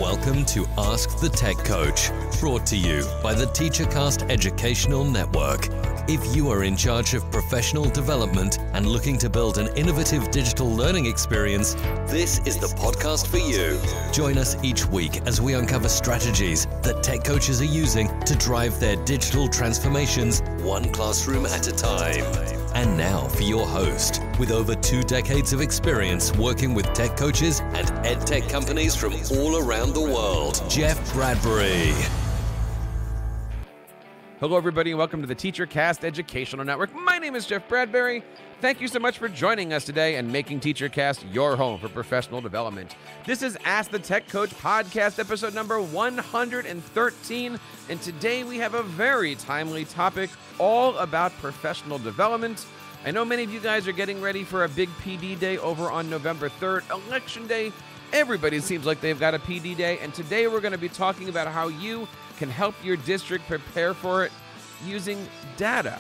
Welcome to Ask the Tech Coach, brought to you by the TeacherCast Educational Network. If you are in charge of professional development and looking to build an innovative digital learning experience, this is the podcast for you. Join us each week as we uncover strategies that tech coaches are using to drive their digital transformations one classroom at a time. And now for your host, with over 2 decades of experience working with tech coaches and ed tech companies from all around the world, Jeff Bradbury. Hello, everybody, and welcome to the TeacherCast Educational Network. My name is Jeff Bradbury. Thank you so much for joining us today and making TeacherCast your home for professional development. This is Ask the Tech Coach podcast, episode number 113, and today we have a very timely topic all about professional development. I know many of you guys are getting ready for a big PD day over on November 3rd, Election Day. Everybody seems like they've got a PD day, and today we're going to be talking about how you can help your district prepare for it using data.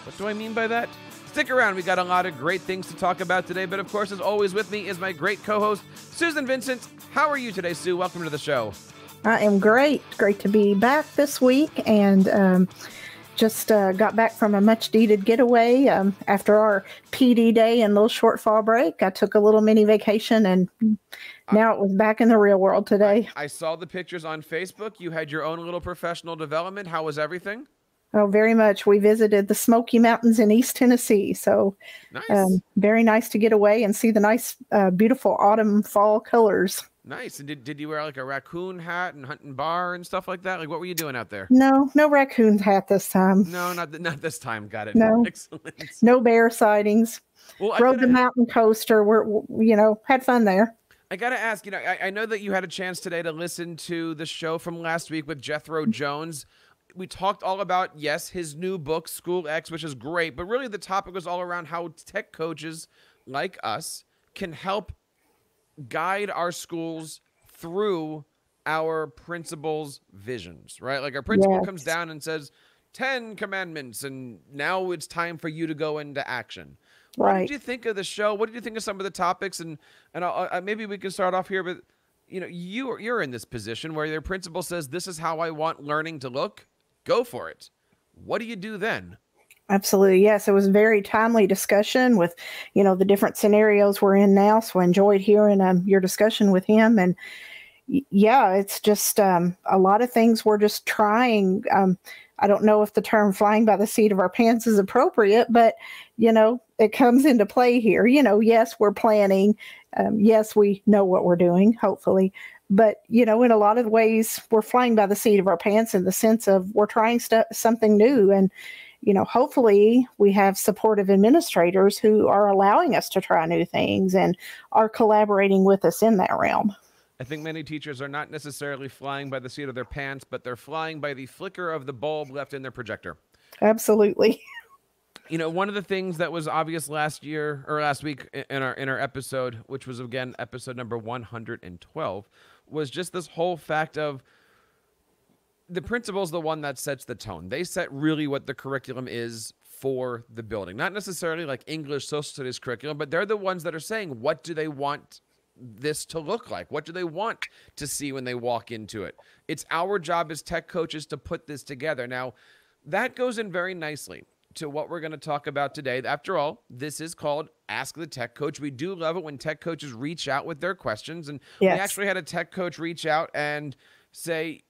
What do I mean by that? Stick around. We got a lot of great things to talk about today, but of course, as always, with me is my great co-host, Susan Vincent. How are you today, Sue? Welcome to the show. I am great. Great to be back this week, and just got back from a much-needed getaway after our PD day and little short fall break. I took a little mini vacation, and now it was back in the real world today. I saw the pictures on Facebook. You had your own little professional development. How was everything? Oh, very much. We visited the Smoky Mountains in East Tennessee, so Nice. Very nice to get away and see the nice, beautiful autumn fall colors. Nice. And did you wear like a raccoon hat and hunting bar and stuff like that? Like, what were you doing out there? No raccoon hat this time. No, not this time. Got it. No. Excellent. No bear sightings. Well, Rode the mountain coaster. Had fun there. I got to ask, I know that you had a chance today to listen to the show from last week with Jethro Jones. We talked all about, yes, his new book, School X, which is great, but really the topic was all around how tech coaches like us can help guide our schools through our principal's visions, right? Like our principal comes down and says, 10 commandments, and now it's time for you to go into action. What did you think of the show? What did you think of some of the topics? And maybe we can start off here, but you're in this position where your principal says, this is how I want learning to look. Go for it. What do you do then? Absolutely. Yes. It was a very timely discussion with, the different scenarios we're in now. So I enjoyed hearing your discussion with him. And it's just a lot of things we're just trying. I don't know if the term flying by the seat of our pants is appropriate, but, it comes into play here. Yes, we're planning. Yes, we know what we're doing, hopefully. But, in a lot of ways, we're flying by the seat of our pants in the sense of we're trying something new. And, hopefully we have supportive administrators who are allowing us to try new things and are collaborating with us in that realm. I think many teachers are not necessarily flying by the seat of their pants, but they're flying by the flicker of the bulb left in their projector. Absolutely. One of the things that was obvious last week in our episode, which was again episode number 112, was just this whole fact of the principal's the one that sets the tone. They set really what the curriculum is for the building. Not necessarily like English, social studies curriculum, but they're the ones that are saying, what do they want this to look like? What do they want to see when they walk into it? It's our job as tech coaches to put this together. Now, that goes in very nicely to what we're going to talk about today. After all, this is called Ask the Tech Coach. We do love it when tech coaches reach out with their questions. And we actually had a tech coach reach out and say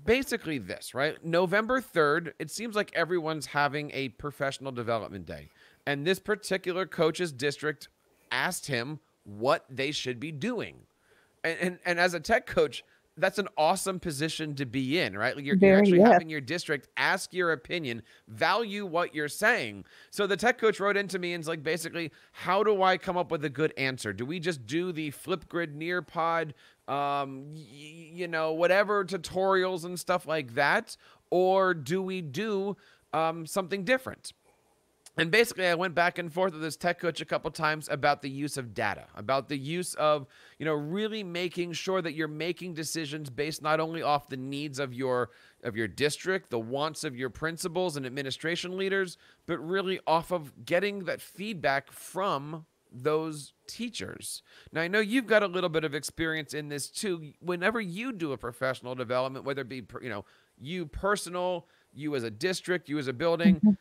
basically this, right? November 3rd, it seems like everyone's having a professional development day. And this particular coach's district asked him what they should be doing. And as a tech coach, that's an awesome position to be in, right? Like you're actually having your district ask your opinion, value what you're saying. So the tech coach wrote into me and is like, basically, how do I come up with a good answer? Do we just do the Flipgrid Nearpod, whatever tutorials and stuff like that? Or do we do something different? And basically, I went back and forth with this tech coach a couple times about the use of data, about the use of, really making sure that you're making decisions based not only off the needs of your district, the wants of your principals and administration leaders, but really off of getting that feedback from those teachers. Now, I know you've got a little bit of experience in this too. Whenever you do a professional development, whether it be, you personal, you as a district, you as a building,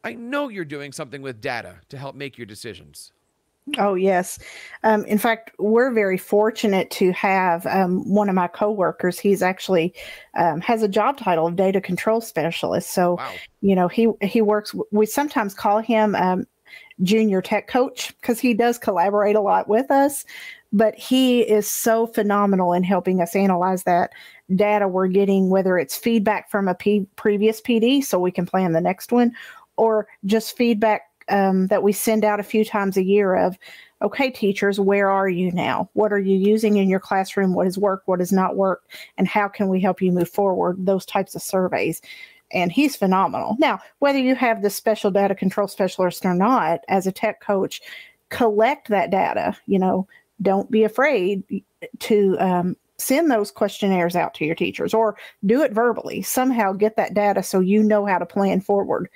I know you're doing something with data to help make your decisions. Oh, yes. In fact, we're very fortunate to have one of my coworkers. He's actually has a job title of data control specialist. So, wow. He works. We sometimes call him junior tech coach because he does collaborate a lot with us. But he is so phenomenal in helping us analyze that data we're getting, whether it's feedback from a previous PD so we can plan the next one, or just feedback that we send out a few times a year of, okay, teachers, where are you now? What are you using in your classroom? What has worked? What has not worked? And how can we help you move forward? Those types of surveys. And he's phenomenal. Now, whether you have the special data control specialist or not, as a tech coach, collect that data. Don't be afraid to send those questionnaires out to your teachers, or do it verbally. Somehow get that data so you know how to plan forward,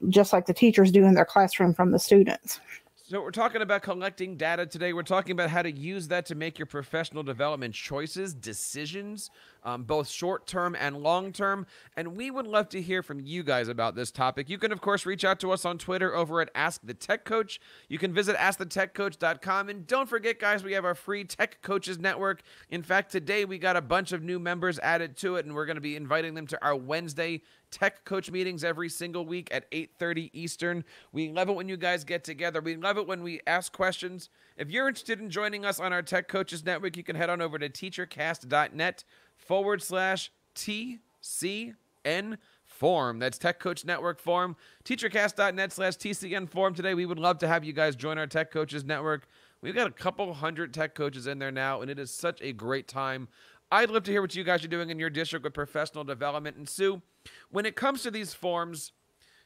just like the teachers do in their classroom from the students. So we're talking about collecting data today. We're talking about how to use that to make your professional development choices, decisions, both short-term and long-term. And we would love to hear from you guys about this topic. You can, of course, reach out to us on Twitter over at Ask the Tech Coach. You can visit AskTheTechCoach.com. And don't forget, guys, we have our free Tech Coaches Network. In fact, today we got a bunch of new members added to it, and we're going to be inviting them to our Wednesday Tech Coach meetings every single week at 8:30 Eastern. We love it when you guys get together. We love it when we ask questions. If you're interested in joining us on our Tech Coaches Network, you can head on over to teachercast.net/TCN forum. That's Tech Coach Network forum. teachercast.net/TCN forum. Today, we would love to have you guys join our Tech Coaches Network. We've got a couple hundred tech coaches in there now, and it is such a great time. I'd love to hear what you guys are doing in your district with professional development. And Sue, when it comes to these forms,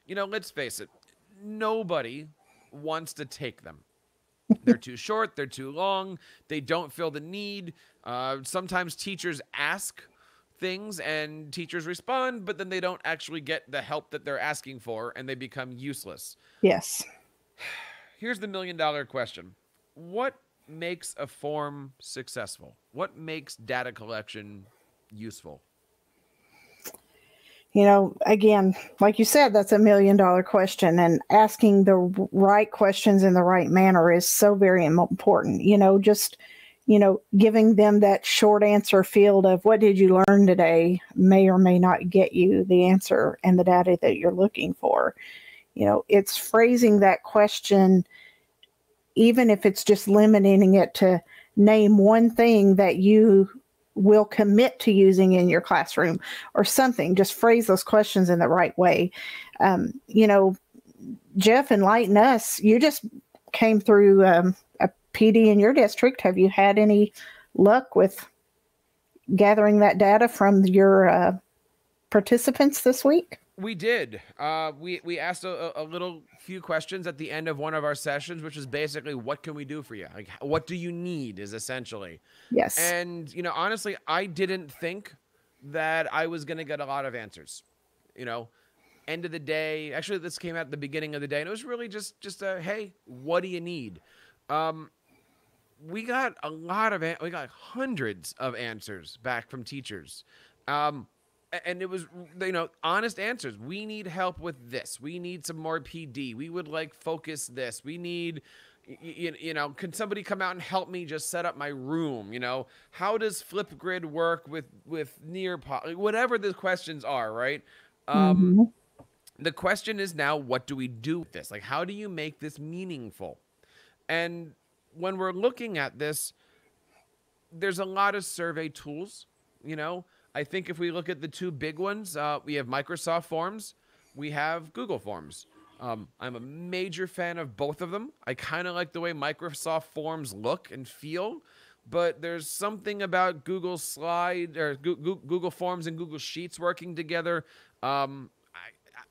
let's face it, nobody wants to take them. They're too short, they're too long, they don't feel the need. Sometimes teachers ask things and teachers respond, but then they don't actually get the help that they're asking for, and they become useless. Yes. Here's the million-dollar question. What makes a form successful? What makes data collection useful? Again, like you said, that's $1 million question, and asking the right questions in the right manner is so very important. Giving them that short answer field of what did you learn today may or may not get you the answer and the data that you're looking for. It's phrasing that question, even if it's just limiting it to name one thing that you will commit to using in your classroom or something. Just phrase those questions in the right way. Jeff, enlighten us. You just came through a PD in your district. Have you had any luck with gathering that data from your participants this week? We did. We asked a little few questions at the end of one of our sessions, which is basically, what can we do for you? Like, what do you need is essentially. Yes. And, honestly, I didn't think that I was going to get a lot of answers. End of the day, actually, this came out at the beginning of the day, and it was really just a, hey, what do you need? We got we got hundreds of answers back from teachers. And it was, honest answers. We need help with this. We need some more PD. We would like focus this. We need, can somebody come out and help me just set up my room? How does Flipgrid work with Nearpod? Whatever the questions are, right? The question is now, what do we do with this? Like, how do you make this meaningful? And when we're looking at this, there's a lot of survey tools, I think if we look at the two big ones, we have Microsoft Forms, we have Google Forms. I'm a major fan of both of them. I kind of like the way Microsoft Forms look and feel, but there's something about Google Slide or Google Forms and Google Sheets working together.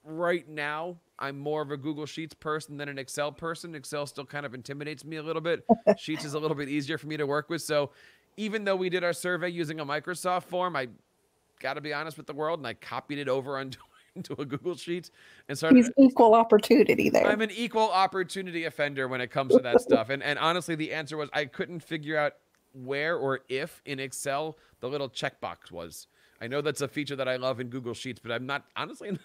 Right now, I'm more of a Google Sheets person than an Excel person. Excel still kind of intimidates me a little bit. Sheets is a little bit easier for me to work with. So even though we did our survey using a Microsoft form, I got to be honest with the world, and I copied it over into a Google sheet and He's started. equal opportunity I'm there. an equal opportunity offender when it comes to that stuff. And honestly, the answer was I couldn't figure out where or if in Excel the little checkbox was. I know that's a feature that I love in Google Sheets, but I'm not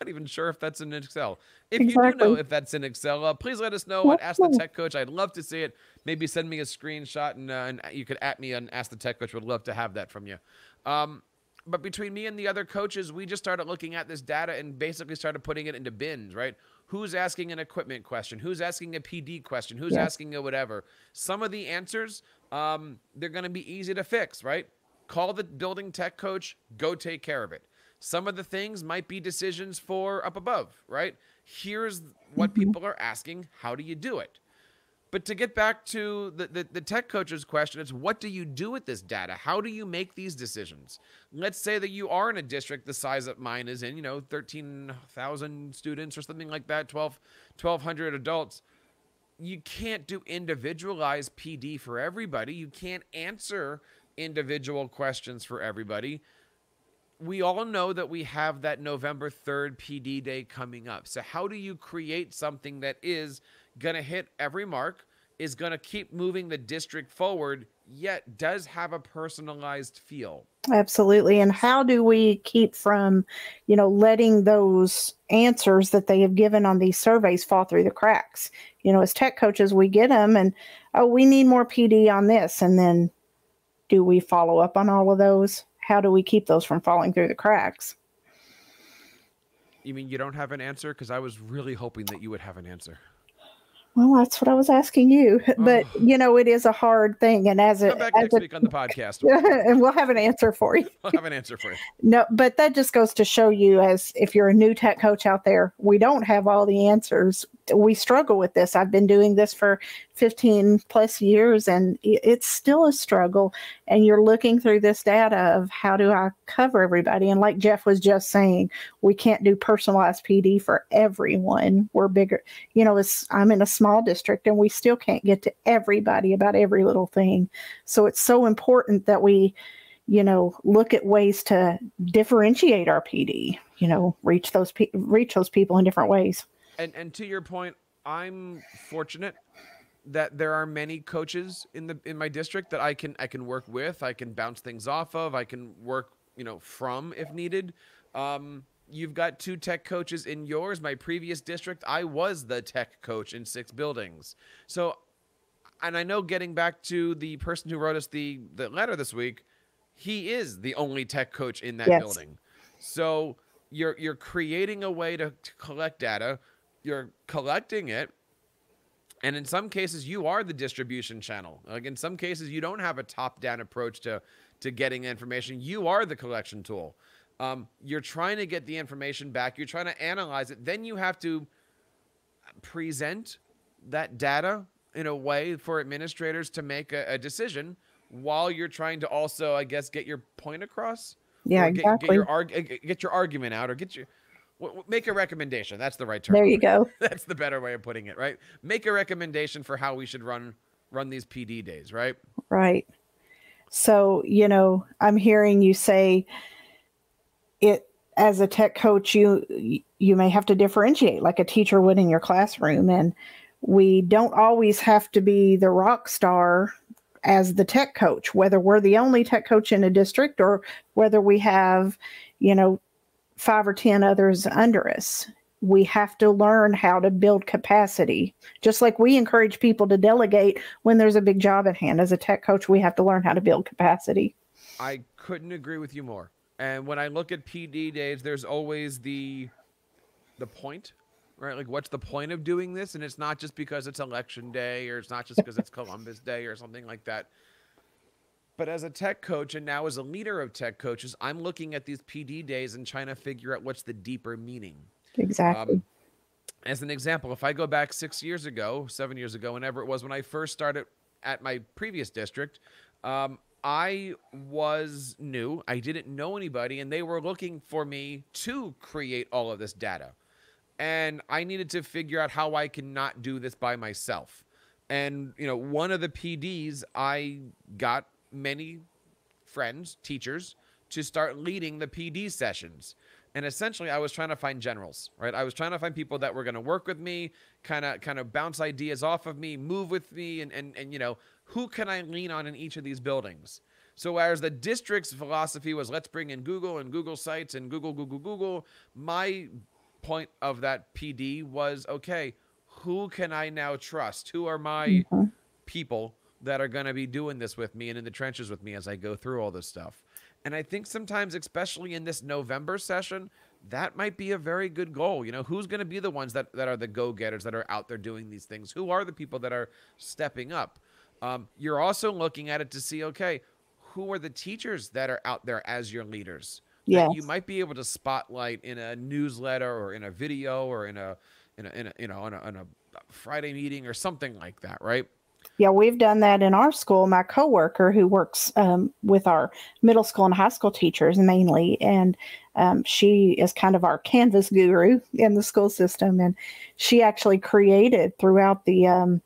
even sure if that's in Excel. If you do know Exactly. if that's in Excel, please let us know Well, at Ask the Tech Coach. I'd love to see it. Maybe send me a screenshot and you could at me on Ask the Tech Coach. Would love to have that from you. But between me and the other coaches, we just started looking at this data and basically started putting it into bins, right? Who's asking an equipment question? Who's asking a PD question? Who's yes. asking a whatever? Some of the answers, they're going to be easy to fix, right? Call the building tech coach, go take care of it. Some of the things might be decisions for up above, right? Here's what people are asking. How do you do it? But to get back to the tech coach's question, it's what do you do with this data? How do you make these decisions? Let's say that you are in a district the size that mine is in, 13,000 students or something like that, 1,200 adults. You can't do individualized PD for everybody. You can't answer individual questions for everybody. We all know that we have that November 3rd PD day coming up. So how do you create something that is going to hit every mark, is going to keep moving the district forward, yet does have a personalized feel? Absolutely. And how do we keep from, letting those answers that they have given on these surveys fall through the cracks? As tech coaches, we get them and, oh, we need more PD on this. And then do we follow up on all of those? How do we keep those from falling through the cracks? You mean you don't have an answer? Because I was really hoping that you would have an answer. Well, that's what I was asking you, but it is a hard thing. And come back next week on the podcast, and we'll have an answer for you. We'll have an answer for you. No, but that just goes to show you, as if you're a new tech coach out there, we don't have all the answers. We struggle with this. I've been doing this for 15 plus years, and it's still a struggle. And you're looking through this data of how do I cover everybody? And like Jeff was just saying, we can't do personalized PD for everyone. We're bigger. I'm in a small district, and we still can't get to everybody about every little thing. So it's so important that we look at ways to differentiate our PD, reach those people in different ways. And to your point, I'm fortunate that there are many coaches in my district that I can work with. I can bounce things off of. I can work, from if needed. You've got 2 tech coaches in yours. My previous district, I was the tech coach in 6 buildings. So, and I know, getting back to the person who wrote us the letter this week, he is the only tech coach in that building. So you're creating a way to collect data. You're collecting it. And in some cases, you are the distribution channel. Like, in some cases, you don't have a top-down approach to getting information. You are the collection tool. You're trying to get the information back. You're trying to analyze it. Then you have to present that data in a way for administrators to make a decision, while you're trying to also, I guess, get your point across. Yeah, exactly. Get your argument out, or make a recommendation. That's the right term. There you go. That's the better way of putting it, right? Make a recommendation for how we should run these PD days, right? Right. So, I'm hearing you say it as a tech coach, you may have to differentiate like a teacher would in your classroom. And we don't always have to be the rock star as the tech coach, whether we're the only tech coach in a district or whether we have, 5 or 10 others under us. We have to learn how to build capacity. Just like we encourage people to delegate when there's a big job at hand. As a tech coach, we have to learn how to build capacity. I couldn't agree with you more. And when I look at PD days, there's always the point, right? Like, what's the point of doing this? And it's not just because it's election day, or it's not just because it's Columbus Day or something like that. But as a tech coach, and now as a leader of tech coaches, I'm looking at these PD days and trying to figure out what's the deeper meaning. Exactly. As an example, if I go back 7 years ago, whenever it was, when I first started at my previous district, I was new. I didn't know anybody, and they were looking for me to create all of this data. And I needed to figure out how I can not do this by myself. And, one of the PDs, I got many friends, teachers, to start leading the PD sessions. And essentially, I was trying to find generals, right? I was trying to find people that were going to work with me, kind of bounce ideas off of me, move with me, and you know, who can I lean on in each of these buildings? So whereas the district's philosophy was let's bring in Google and Google Sites and Google, my point of that PD was, okay, who can I now trust? Who are my people that are going to be doing this with me and in the trenches with me as I go through all this stuff? And I think sometimes, especially in this November session, that might be a very good goal. You know, who's going to be the ones that are the go-getters that are out there doing these things? Who are the people that are stepping up? You're also looking at it to see, okay, who are the teachers that are out there as your leaders? Yes. That you might be able to spotlight in a newsletter or in a video or in a Friday meeting or something like that, right? Yeah, we've done that in our school. My coworker who works with our middle school and high school teachers mainly, and she is kind of our Canvas guru in the school system. And she actually created throughout the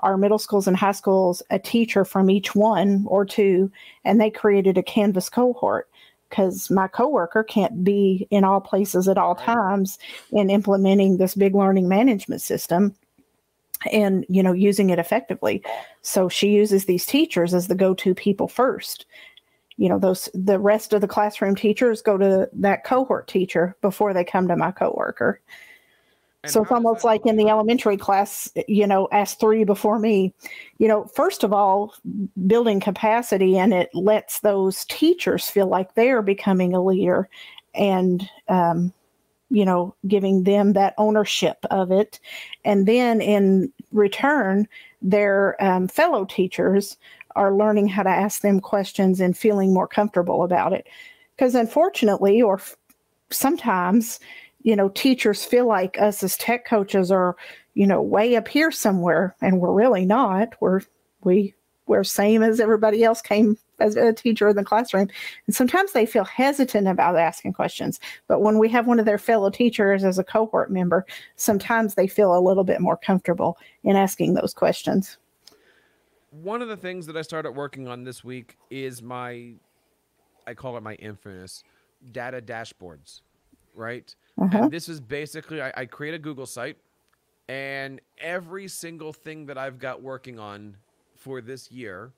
our middle schools and high schools a teacher from each one or two, and they created a Canvas cohort because my coworker can't be in all places at all times in implementing this big learning management system and, you know, using it effectively. So she uses these teachers as the go-to people first. You know, the rest of the classroom teachers go to that cohort teacher before they come to my coworker. And so it's almost like in the elementary class, you know, ask three before me. You know, first of all, building capacity, and it lets those teachers feel like they're becoming a leader and, you know, giving them that ownership of it. And then in return, their fellow teachers are learning how to ask them questions and feeling more comfortable about it. Because unfortunately, or sometimes, you know, teachers feel like us as tech coaches are, you know, way up here somewhere, and we're really not. We're same as everybody else came as a teacher in the classroom. And sometimes they feel hesitant about asking questions. But when we have one of their fellow teachers as a cohort member, sometimes they feel a little bit more comfortable in asking those questions. One of the things that I started working on this week is I call it my infamous data dashboards, right? And this is basically, I create a Google site, and every single thing that I've got working on for this year,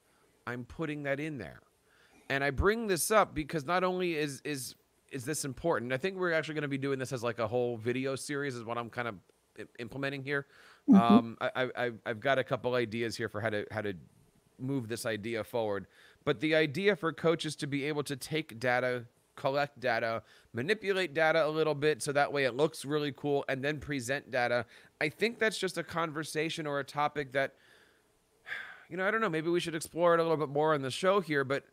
I'm putting that in there. And I bring this up because not only is this important, I think we're actually going to be doing this as like a whole video series is what I'm kind of implementing here. I've got a couple ideas here for how to move this idea forward. But the idea for coaches to be able to take data, collect data, manipulate data a little bit so that way it looks really cool, and then present data. I think that's just a conversation or a topic that, you know, I don't know, maybe we should explore it a little bit more on the show here, but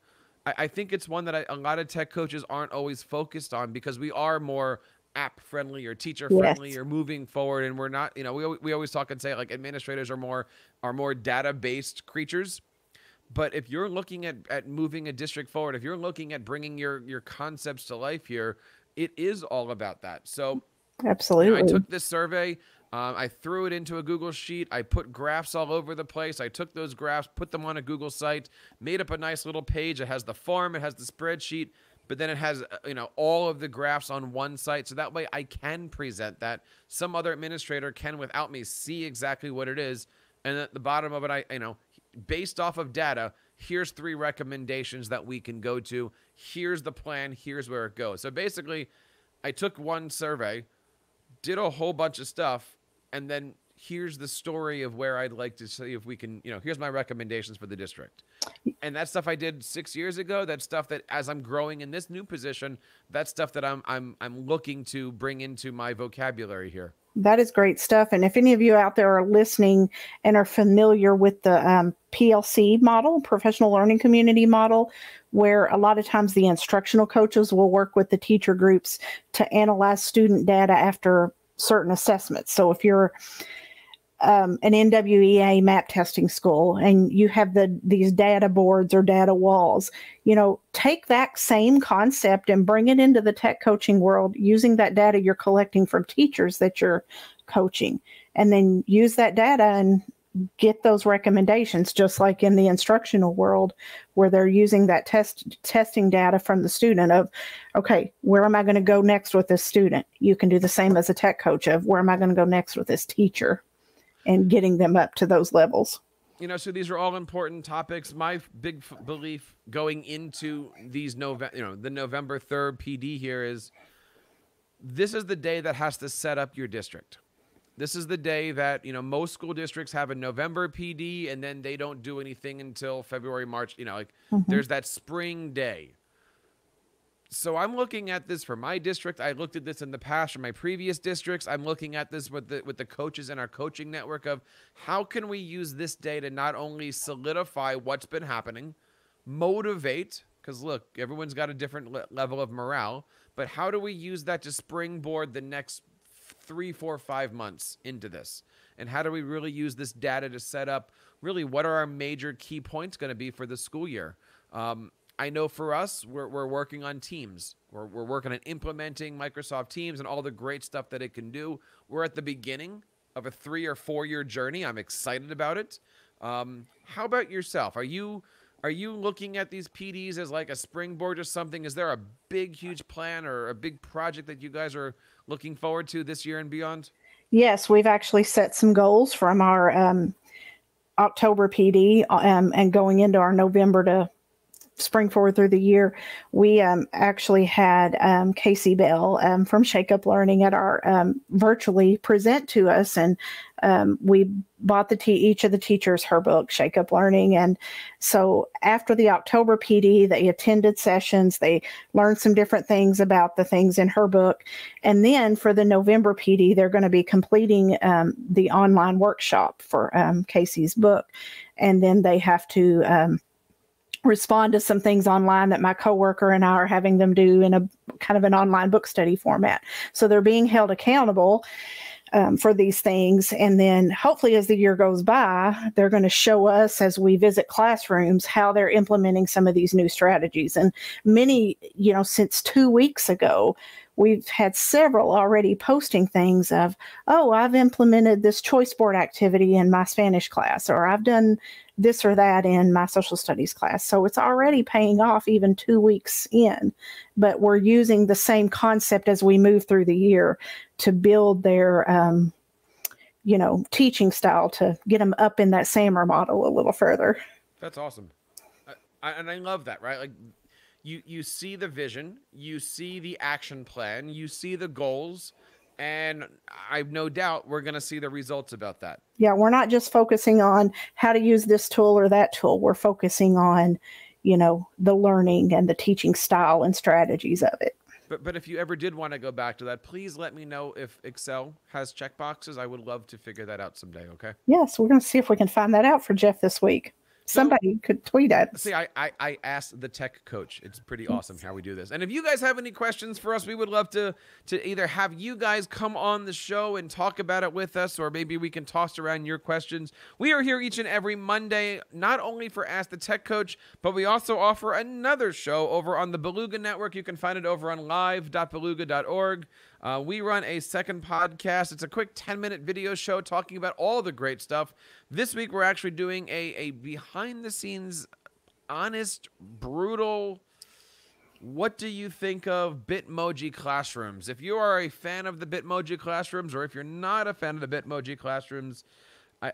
I think it's one that a lot of tech coaches aren't always focused on because we are more app friendly or teacher friendly or moving forward, and we're not, you know, we always talk and say like administrators are more data based creatures. But if you're looking at moving a district forward, if you're looking at bringing your concepts to life here, it is all about that. So absolutely, you know, I took this survey, I threw it into a Google sheet, I put graphs all over the place. I took those graphs, put them on a Google site, made up a nice little page. It has the form, it has the spreadsheet, but then it has, you know, all of the graphs on one site. So that way I can present that. Some other administrator can, without me, see exactly what it is. And at the bottom of it, based off of data, here's 3 recommendations that we can go to. Here's the plan. Here's where it goes. So basically, I took one survey, did a whole bunch of stuff, and then here's the story of where I'd like to see if we can, you know, here's my recommendations for the district. And that stuff I did 6 years ago. That's stuff that as I'm growing in this new position, that's stuff that I'm looking to bring into my vocabulary here. That is great stuff. And if any of you out there are listening and are familiar with the PLC model, professional learning community model, where a lot of times the instructional coaches will work with the teacher groups to analyze student data after certain assessments. So if you're an NWEA map testing school and you have these data boards or data walls, you know, take that same concept and bring it into the tech coaching world using that data you're collecting from teachers that you're coaching, and then use that data and get those recommendations, just like in the instructional world, where they're using that testing data from the student of, okay, where am I going to go next with this student? You can do the same as a tech coach of where am I going to go next with this teacher, and getting them up to those levels. So these are all important topics. My big belief going into these the November 3rd PD here is, this is the day that has to set up your district. This is the day that, most school districts have a November PD and then they don't do anything until February, March, there's that spring day. So I'm looking at this for my district. I looked at this in the past for my previous districts. I'm looking at this with the coaches in our coaching network of how can we use this day to not only solidify what's been happening, motivate, because look, everyone's got a different level of morale, but how do we use that to springboard the next 3, 4, 5 months into this? And how do we really use this data to set up really what are our major key points going to be for the school year? I know for us, we're working on Teams. We're working on implementing Microsoft Teams and all the great stuff that it can do. We're at the beginning of a 3 or 4 year journey. I'm excited about it. How about yourself? Are you looking at these PDs as like a springboard or something? Is there a big, huge plan or a big project that you guys are looking forward to this year and beyond? Yes, we've actually set some goals from our October PD and going into our November to spring forward through the year. We actually had Casey Bell from Shake Up Learning at our virtually present to us, and we bought each of the teachers her book, Shake Up Learning. And so after the October PD, they attended sessions, they learned some different things about the things in her book. And then for the November PD, they're going to be completing the online workshop for Casey's book. And then they have to respond to some things online that my coworker and I are having them do in a kind of an online book study format. So they're being held accountable for these things. And then hopefully as the year goes by, they're going to show us as we visit classrooms how they're implementing some of these new strategies. And many, since 2 weeks ago, we've had several already posting things of, oh, I've implemented this choice board activity in my Spanish class, or I've done this or that in my social studies class. So it's already paying off even 2 weeks in, but we're using the same concept as we move through the year to build their, teaching style to get them up in that SAMR model a little further. That's awesome. And I love that, right? Like you see the vision, you see the action plan, you see the goals, and I've no doubt we're going to see the results about that. Yeah, we're not just focusing on how to use this tool or that tool. We're focusing on, the learning and the teaching style and strategies of it. But if you ever did want to go back to that, please let me know if Excel has checkboxes. I would love to figure that out someday, okay? Yes, we're going to see if we can find that out for Jeff this week. Somebody could tweet at us. See, I asked the tech coach. It's pretty awesome how we do this. And if you guys have any questions for us, we would love to either have you guys come on the show and talk about it with us, or maybe we can toss around your questions. We are here each and every Monday, not only for Ask the Tech Coach, but we also offer another show over on the Beluga Network. You can find it over on live.beluga.org. We run a second podcast. It's a quick 10-minute video show talking about all the great stuff. This week, we're actually doing a behind-the-scenes, honest, brutal, what do you think of Bitmoji classrooms? If you are a fan of the Bitmoji classrooms, or if you're not a fan of the Bitmoji classrooms,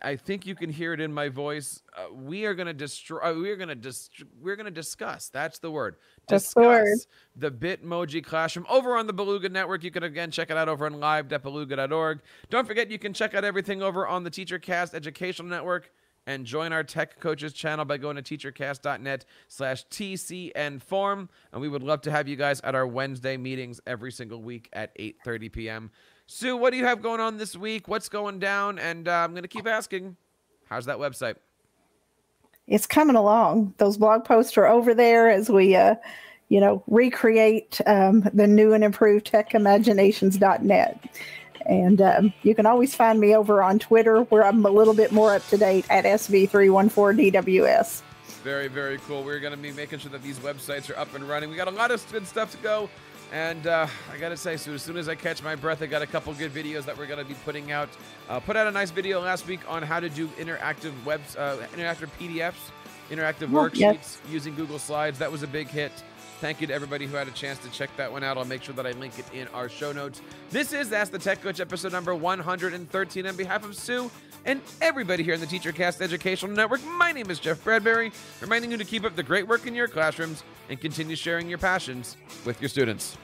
I think you can hear it in my voice. We are going to destroy. We're going to discuss. That's the word. Discuss the Bitmoji classroom over on the Beluga Network. You can again check it out over on live.beluga.org. Don't forget, you can check out everything over on the TeacherCast Educational Network, and join our Tech Coaches channel by going to teachercast.net/TCNform. And we would love to have you guys at our Wednesday meetings every single week at 8:30 p.m. Sue, what do you have going on this week? What's going down? And I'm going to keep asking, how's that website? It's coming along. Those blog posts are over there as we, recreate the new and improved techimaginations.net. And you can always find me over on Twitter, where I'm a little bit more up to date at SV314DWS. Very, very cool. We're going to be making sure that these websites are up and running. We got a lot of good stuff to go. And I got to say, so as soon as I catch my breath, I got a couple good videos that we're going to be putting out. Put out a nice video last week on how to do interactive interactive PDFs, interactive worksheets using Google Slides. That was a big hit. Thank you to everybody who had a chance to check that one out. I'll make sure that I link it in our show notes. This is Ask the Tech Coach, episode number 113. On behalf of Sue and everybody here in the TeacherCast Educational Network, my name is Jeff Bradbury, reminding you to keep up the great work in your classrooms and continue sharing your passions with your students.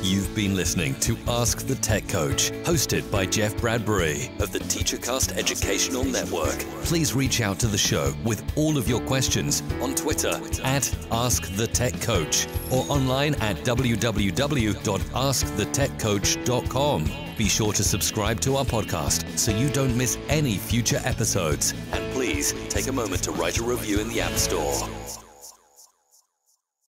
You've been listening to Ask the Tech Coach, hosted by Jeff Bradbury of the TeacherCast Educational Network. Please reach out to the show with all of your questions on Twitter at AskTheTechCoach or online at www.askthetechcoach.com. Be sure to subscribe to our podcast so you don't miss any future episodes. And please take a moment to write a review in the App Store.